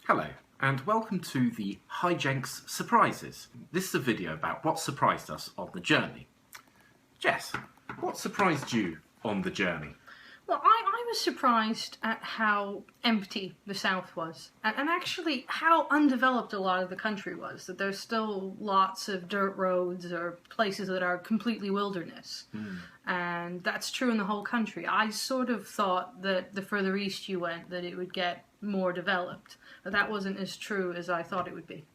Hello, and welcome to the Hijinks Surprises. This is a video about what surprised us on the journey. Jess, what surprised you on the journey? Well, I was surprised at how empty the South was, and actually how undeveloped a lot of the country was, that there's still lots of dirt roads or places that are completely wilderness. And that's true in the whole country. I sort of thought that the further east you went, that it would get more developed, but that wasn't as true as I thought it would be.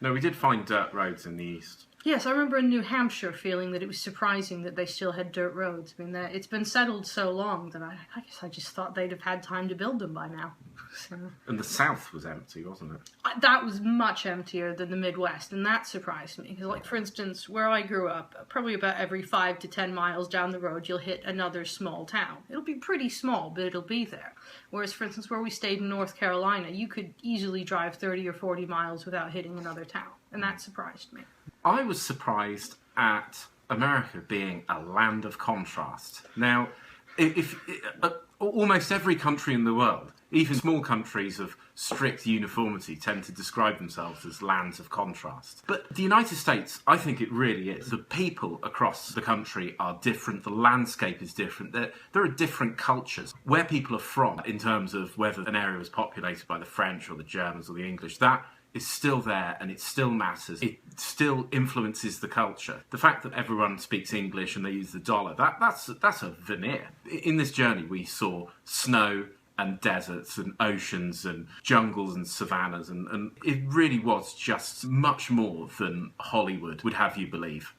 No, we did find dirt roads in the east. Yes, I remember in New Hampshire feeling that it was surprising that they still had dirt roads. I mean, it's been settled so long that I guess I just thought they'd have had time to build them by now. So, And the south was empty, wasn't it? that was much emptier than the Midwest, and that surprised me. Because, like, for instance, where I grew up, probably about every 5 to 10 miles down the road, you'll hit another small town. It'll be pretty small, but it'll be there. Whereas, for instance, where we stayed in North Carolina, you could easily drive 30 or 40 miles without hitting another town, and that surprised me. I was surprised at America being a land of contrast. Now, if almost every country in the world, even small countries of strict uniformity, tend to describe themselves as lands of contrast. But the United States, I think it really is. The people across the country are different. The landscape is different. There are different cultures. Where people are from, in terms of whether an area was populated by the French or the Germans or the English, that is still there and it still matters. It still influences the culture. The fact that everyone speaks English and they use the dollar, that's a veneer. In this journey we saw snow and deserts and oceans and jungles and savannas and it really was just much more than Hollywood would have you believe.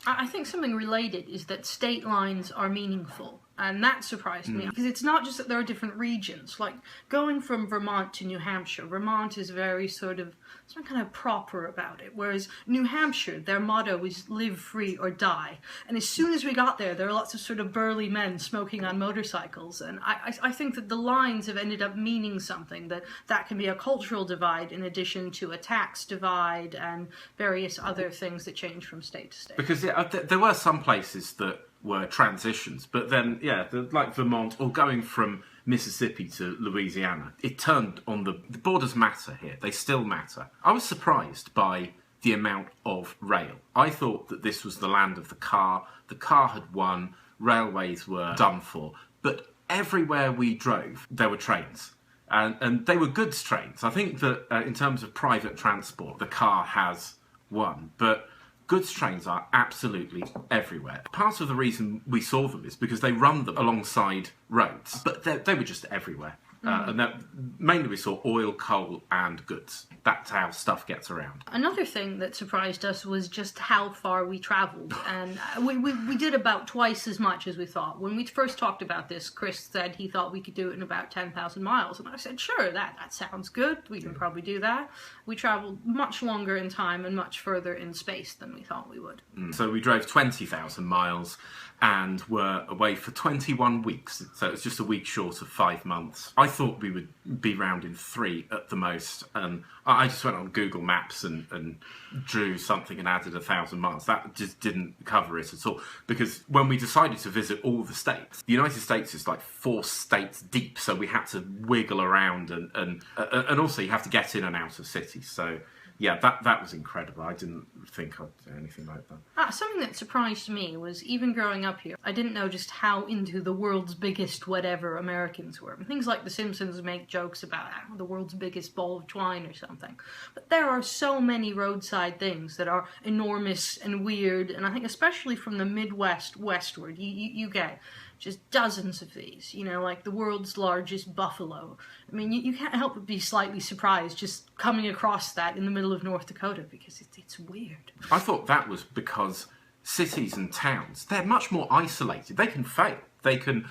I think something related is that state lines are meaningful, and that surprised me, because it's not just that there are different regions. Like, going from Vermont to New Hampshire, Vermont is very sort of, some kind of proper about it, whereas New Hampshire, their motto is live free or die. And as soon as we got there were lots of sort of burly men smoking on motorcycles, and I think that the lines have ended up meaning something, that can be a cultural divide in addition to a tax divide and various other things that change from state to state. Because there were some places that were transitions, but then, like Vermont, or going from Mississippi to Louisiana, it turned on the borders matter here. They still matter. I was surprised by the amount of rail. I thought that this was the land of the car. The car had won. Railways were done for. But everywhere we drove, there were trains. And they were goods trains. I think that in terms of private transport, the car has won. But goods trains are absolutely everywhere. Part of the reason we saw them is because they run them alongside roads, but they were just everywhere. And mainly we saw oil, coal and goods. That's how stuff gets around. Another thing that surprised us was just how far we travelled, and we did about twice as much as we thought. When we first talked about this, Chris said he thought we could do it in about 10,000 miles, and I said, sure, that sounds good, we can probably do that. We travelled much longer in time and much further in space than we thought we would. So we drove 20,000 miles and were away for 21 weeks, so it was just a week short of 5 months. I thought we would be round in 3 at the most, and I just went on Google Maps and drew something and added 1,000 miles. That just didn't cover it at all, because when we decided to visit all the states, the United States is like 4 states deep, so we had to wiggle around and also you have to get in and out of cities, so yeah, that was incredible. I didn't think I'd do anything like that. Something that surprised me was, even growing up here, I didn't know just how into the world's biggest whatever Americans were. Things like The Simpsons make jokes about the world's biggest bowl of twine or something. But there are so many roadside things that are enormous and weird, and I think especially from the Midwest westward, you get just dozens of these, like the world's largest buffalo. I mean, you can't help but be slightly surprised just coming across that in the middle of North Dakota, because it's weird. I thought that was because cities and towns, they're much more isolated. They can fail. They can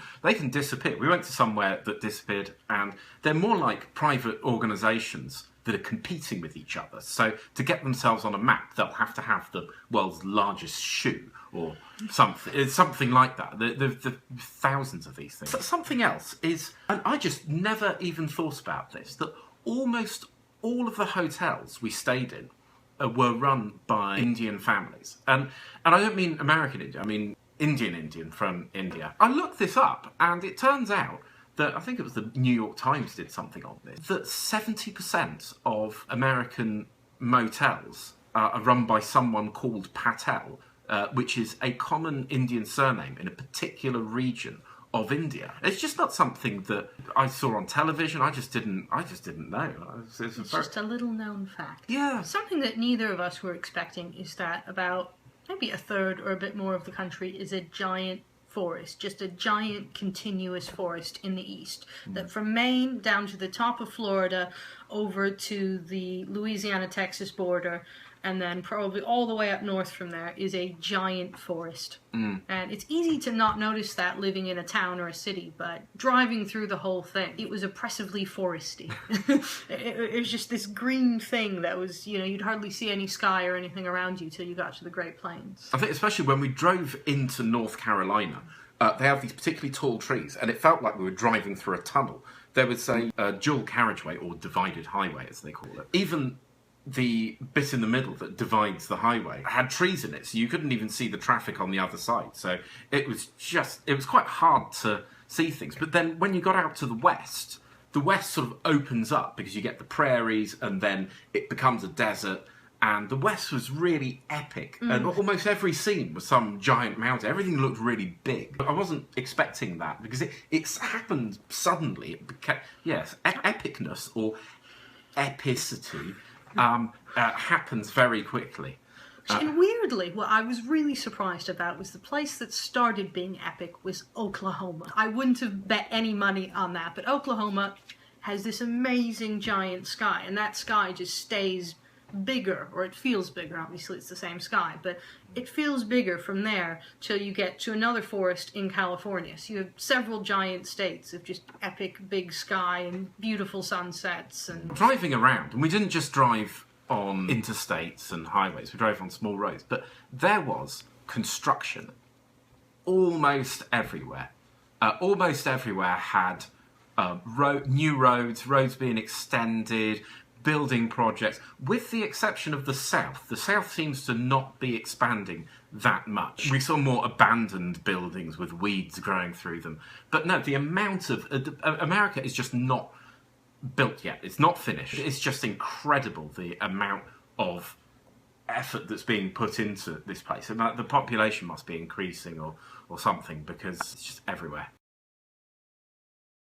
disappear. We went to somewhere that disappeared, and they're more like private organisations that are competing with each other. So to get themselves on a map, they'll have to have the world's largest shoe or something like that. There are thousands of these things. But something else is, and I just never even thought about this, that almost all of the hotels we stayed in were run by Indian families. And I don't mean American Indian, I mean Indian from India. I looked this up, and it turns out that I think it was the New York Times did something on this, that 70% of American motels are run by someone called Patel, which is a common Indian surname in a particular region of India. It's just not something that I saw on television. I just didn't know. It's just a little known fact. Yeah. Something that neither of us were expecting is that about maybe a third or a bit more of the country is a giant forest, just a giant continuous forest in the east. That from Maine down to the top of Florida, over to the Louisiana-Texas border, and then probably all the way up north from there is a giant forest. And it's easy to not notice that living in a town or a city, but driving through the whole thing, it was oppressively foresty. It was just this green thing that was, you'd hardly see any sky or anything around you till you got to the Great Plains. I think especially when we drove into North Carolina, they have these particularly tall trees, and it felt like we were driving through a tunnel. There was a dual carriageway, or divided highway as they call it. Even the bit in the middle that divides the highway had trees in it, so you couldn't even see the traffic on the other side. So it was quite hard to see things. But then when you got out to the west sort of opens up because you get the prairies and then it becomes a desert. And the west was really epic. And almost every scene was some giant mountain. Everything looked really big. I wasn't expecting that because it's happened suddenly. It became, epicness or epicity happens very quickly. And weirdly, what I was really surprised about was the place that started being epic was Oklahoma. I wouldn't have bet any money on that, but Oklahoma has this amazing giant sky, and that sky just stays bigger, or it feels bigger. Obviously it's the same sky, but it feels bigger from there till you get to another forest in California. So you have several giant states of just epic big sky and beautiful sunsets. And driving around, and we didn't just drive on interstates and highways, we drove on small roads, but there was construction almost everywhere. Almost everywhere had new roads being extended, building projects, with the exception of the south. The south seems to not be expanding that much. We saw more abandoned buildings with weeds growing through them. But no, the amount of... America is just not built yet. It's not finished. It's just incredible, the amount of effort that's being put into this place. And the population must be increasing or something, because it's just everywhere.